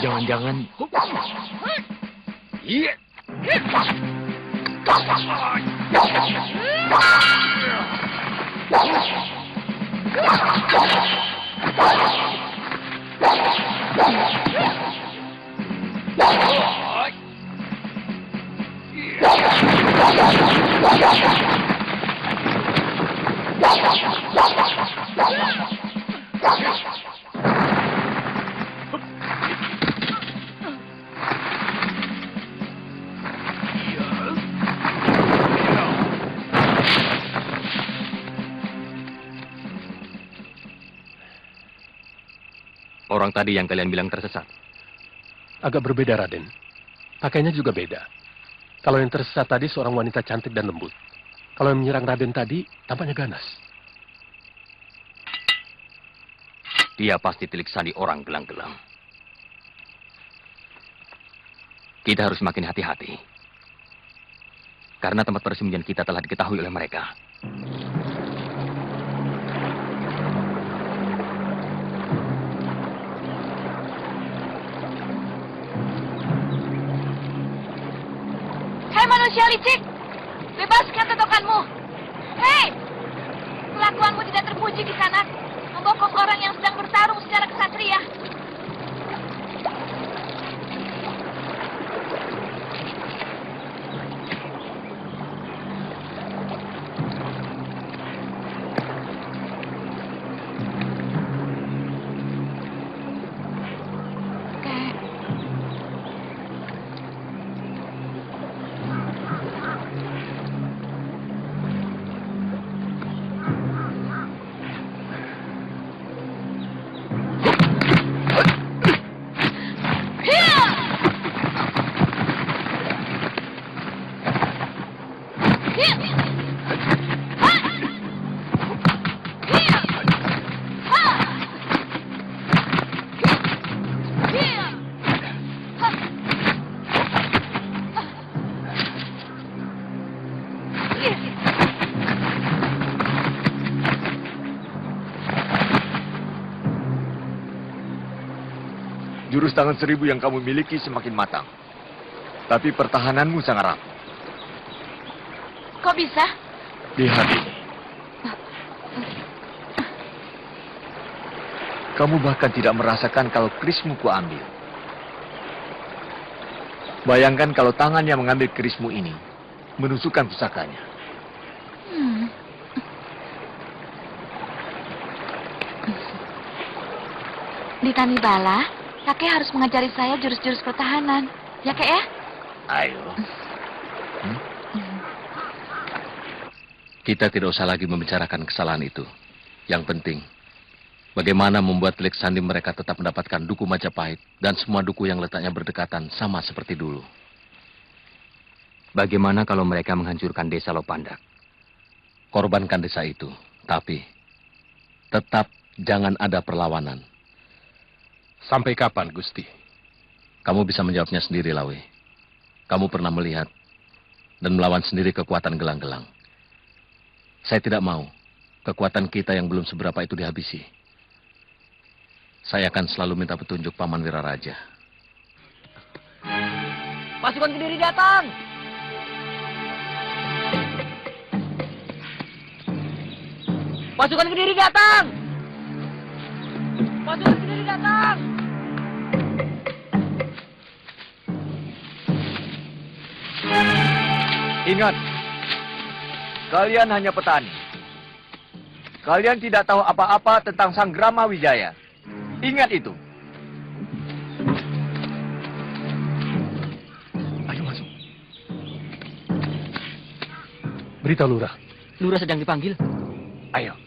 Jangan-jangan... Iya. Orang tadi yang kalian bilang tersesat. Agak berbeda, Raden. Pakainya juga beda. Kalau yang tersesat tadi seorang wanita cantik dan lembut. Kalau yang menyerang Raden tadi, tampaknya ganas. Dia pasti telik sandi orang gelang-gelang. Kita harus makin hati-hati. Karena tempat persembunyian kita telah diketahui oleh mereka. Hei manusia licik, bebaskan totokanmu. Hei, kelakuanmu tidak terpuji di sana, membokong orang yang sedang bertarung secara kesatria. Jurus tangan 1000 yang kamu miliki semakin matang. Tapi pertahananmu sangat rapuh. Kok bisa? Lihat ini. Kamu bahkan tidak merasakan kalau kerismu kuambil. Bayangkan kalau tangan yang mengambil kerismu ini menusukkan pusakanya. Di Tanibala, kakek harus mengajari saya jurus-jurus pertahanan. Ya, kek ya? Ayo. Kita tidak usah lagi membicarakan kesalahan itu. Yang penting, bagaimana membuat telik sandi mereka tetap mendapatkan duku Majapahit dan semua duku yang letaknya berdekatan sama seperti dulu. Bagaimana kalau mereka menghancurkan desa Lopandak? Korbankan desa itu, tapi tetap jangan ada perlawanan. Sampai kapan, Gusti? Kamu bisa menjawabnya sendiri, Lawe. Kamu pernah melihat dan melawan sendiri kekuatan gelang-gelang. Saya tidak mau kekuatan kita yang belum seberapa itu dihabisi. Saya akan selalu minta petunjuk Paman Wiraraja. Pasukan Kediri datang! Pasukan Kediri datang! Pasukan Kediri datang! Ingat, kalian hanya petani. Kalian tidak tahu apa-apa tentang Sanggrama Wijaya. Ingat itu. Ayo masuk. Beritahu Lurah. Lurah sedang dipanggil. Ayo.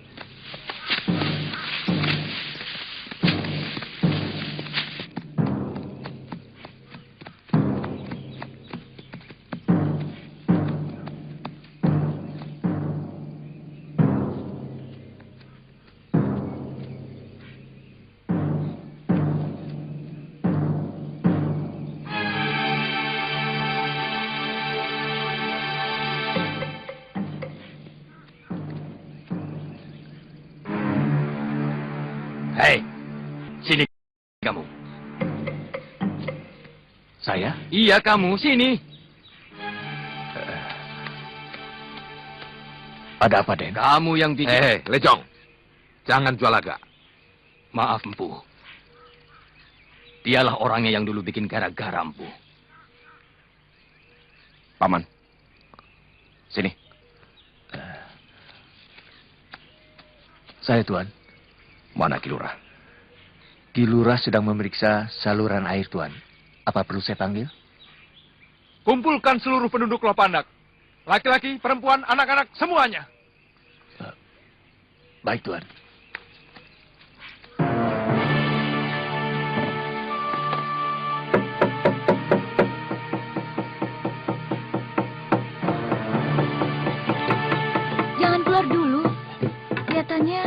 Hei, sini kamu. Saya? Iya, kamu. Sini. Ada apa, Den? Kamu yang bikin... Hei, Lejong. Jangan jual laga. Maaf, Empu. Dialah orangnya yang dulu bikin gara-gara, Empu. Paman. Sini. Saya, Tuan. Mana Kilurah? Kilurah sedang memeriksa saluran air, Tuan. Apa perlu saya panggil? Kumpulkan seluruh penduduk Lopandak. Laki-laki, perempuan, anak-anak, semuanya. Baik, Tuan. Jangan keluar dulu. Kelihatannya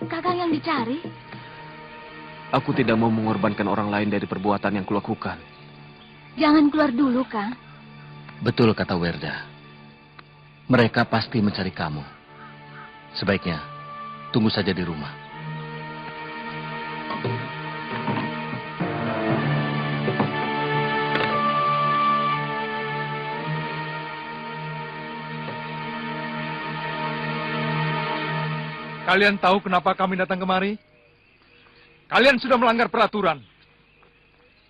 kakak yang dicari. Aku tidak mau mengorbankan orang lain dari perbuatan yang kulakukan. Jangan keluar dulu, Kang. Betul kata Werda. Mereka pasti mencari kamu. Sebaiknya, tunggu saja di rumah. Kalian tahu kenapa kami datang kemari? Kalian sudah melanggar peraturan.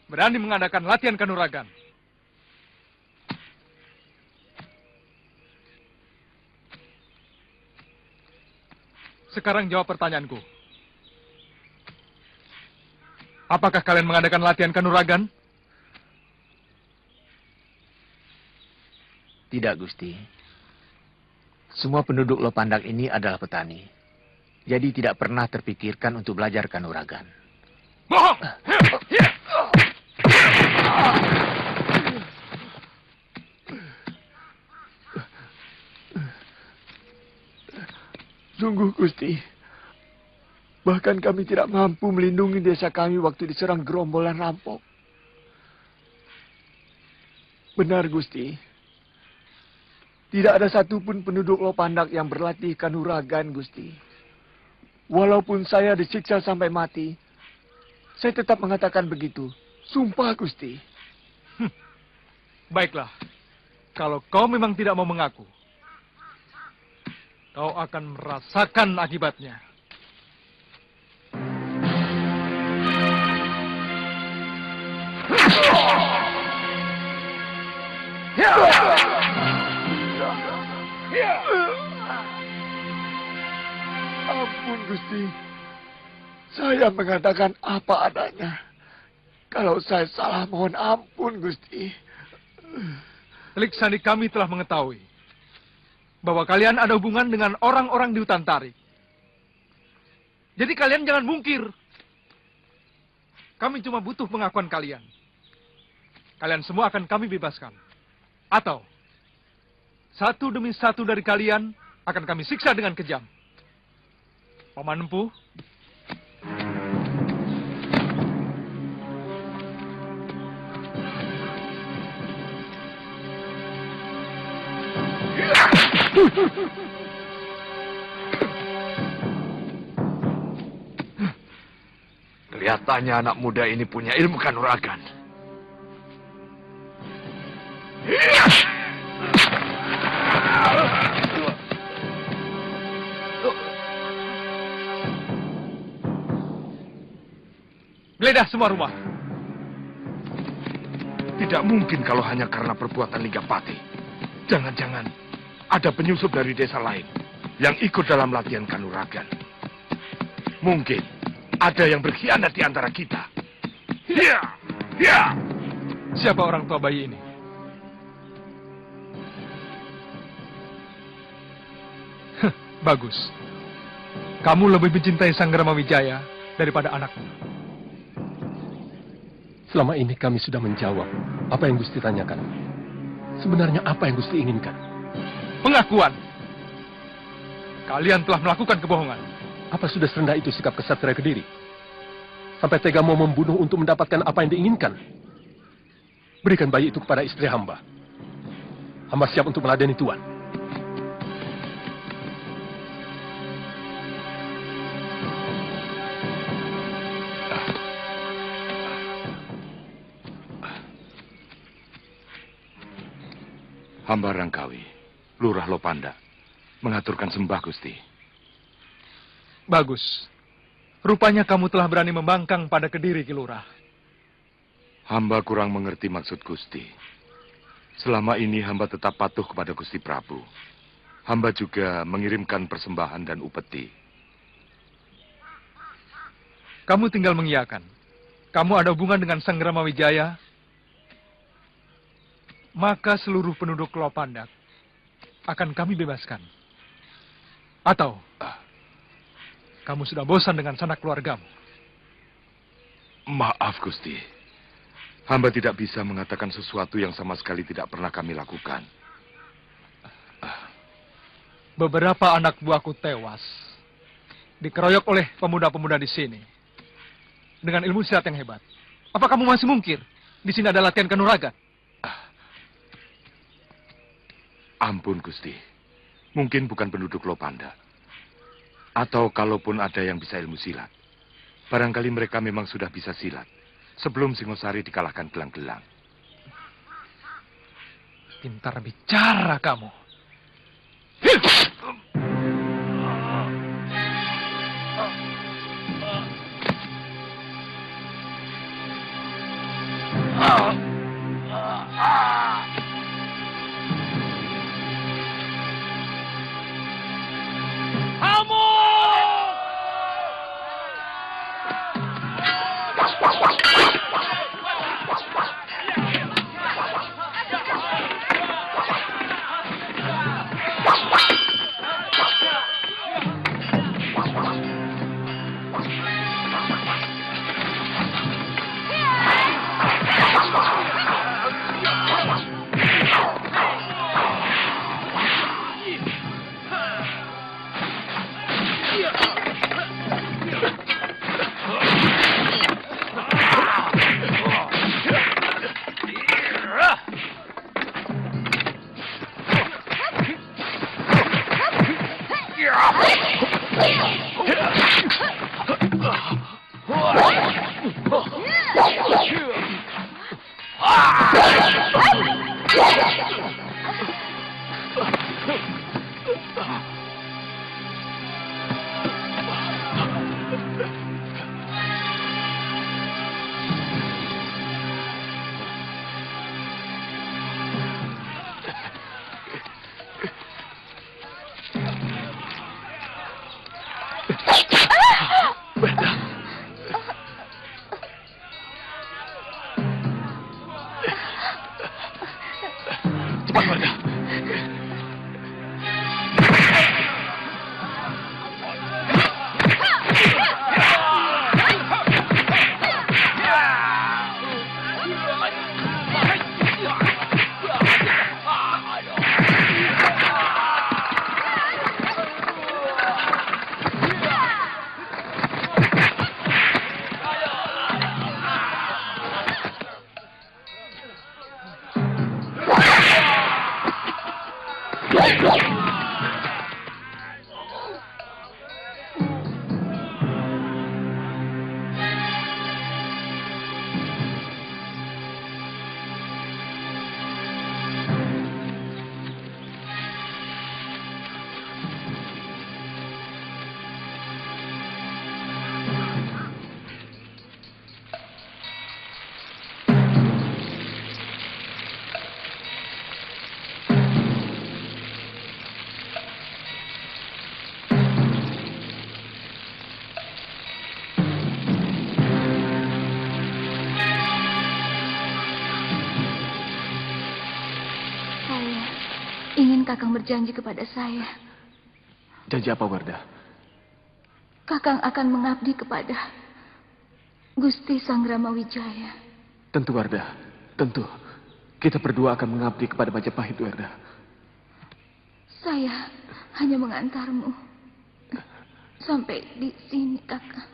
Berani mengadakan latihan kanuragan. Sekarang jawab pertanyaanku. Apakah kalian mengadakan latihan kanuragan? Tidak, Gusti. Semua penduduk Lopandak ini adalah petani. Jadi tidak pernah terpikirkan untuk belajar kanuragan. Bohong! Sungguh, Gusti. Bahkan kami tidak mampu melindungi desa kami waktu diserang gerombolan rampok. Benar, Gusti. Tidak ada satupun penduduk Lopandak yang berlatih kanuragan, Gusti. Walaupun saya disiksa sampai mati, saya tetap mengatakan begitu. Sumpah, Gusti. Baiklah. Kalau kau memang tidak mau mengaku, kau akan merasakan akibatnya. Ampun, Gusti. Saya mengatakan apa adanya. Kalau saya salah, mohon ampun, Gusti. Telik Sandi kami telah mengetahui bahwa kalian ada hubungan dengan orang-orang di hutan tarik. Jadi kalian jangan mungkir. Kami cuma butuh pengakuan kalian. Kalian semua akan kami bebaskan. Atau satu demi satu dari kalian akan kami siksa dengan kejam. Paman Empu, kelihatannya anak muda ini punya ilmu kanuragan. geledah semua rumah. Tidak mungkin kalau hanya karena perbuatan Ligapati. Jangan-jangan ada penyusup dari desa lain yang ikut dalam latihan kanuragan. Mungkin ada yang berkhianat di antara kita. Ya, ya. Siapa orang tua bayi ini? Bagus. Kamu lebih mencintai Sanggrama Wijaya daripada anakmu. Selama ini kami sudah menjawab apa yang Gusti tanyakan. Sebenarnya apa yang Gusti inginkan? Pengakuan. Kalian telah melakukan kebohongan. Apa sudah serendah itu sikap kesatria Kediri? Sampai tega mau membunuh untuk mendapatkan apa yang diinginkan? Berikan bayi itu kepada istri hamba. Hamba siap untuk meladeni Tuan. Hamba Rangkawi, Lurah Lopanda, mengaturkan sembah Gusti. Bagus. Rupanya kamu telah berani membangkang pada Kediri, Ki Lurah. Hamba kurang mengerti maksud Gusti. Selama ini hamba tetap patuh kepada Gusti Prabu. Hamba juga mengirimkan persembahan dan upeti. Kamu tinggal mengiyakan. Kamu ada hubungan dengan Sanggrama Wijaya, maka seluruh penduduk Lopandak akan kami bebaskan. Atau kamu sudah bosan dengan sanak keluargamu? Maaf, Gusti. Hamba tidak bisa mengatakan sesuatu yang sama sekali tidak pernah kami lakukan. Beberapa anak buahku tewas, dikeroyok oleh pemuda-pemuda di sini dengan ilmu silat yang hebat. Apa kamu masih mungkir di sini ada latihan kanuragan? Ampun, Gusti. Mungkin bukan penduduk Lopanda. Atau kalaupun ada yang bisa ilmu silat, barangkali mereka memang sudah bisa silat sebelum Singosari dikalahkan gelang-gelang. Pintar bicara kamu. Kakang berjanji kepada saya. Janji apa, Wardah? Kakang akan mengabdi kepada Gusti Sanggrama Wijaya. Tentu, Wardah. Tentu. Kita berdua akan mengabdi kepada Majapahit, Wardah. Saya hanya mengantarmu sampai di sini, Kakang.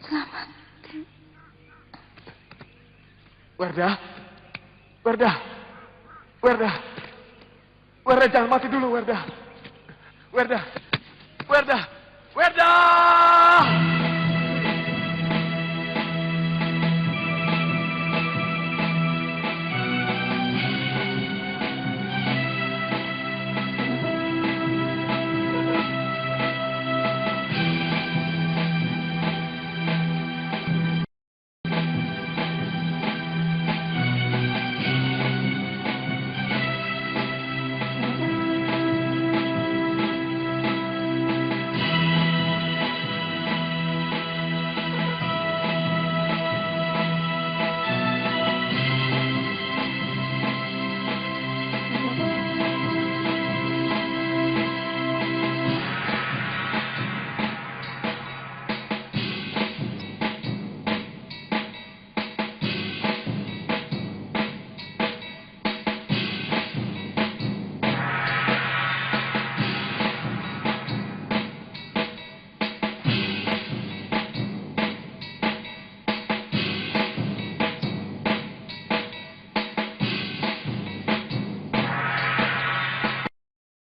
Selamat. Wardah. Wardah. Wardah. Wardah, jangan mati dulu, Wardah. Wardah. Wardah. Wardah.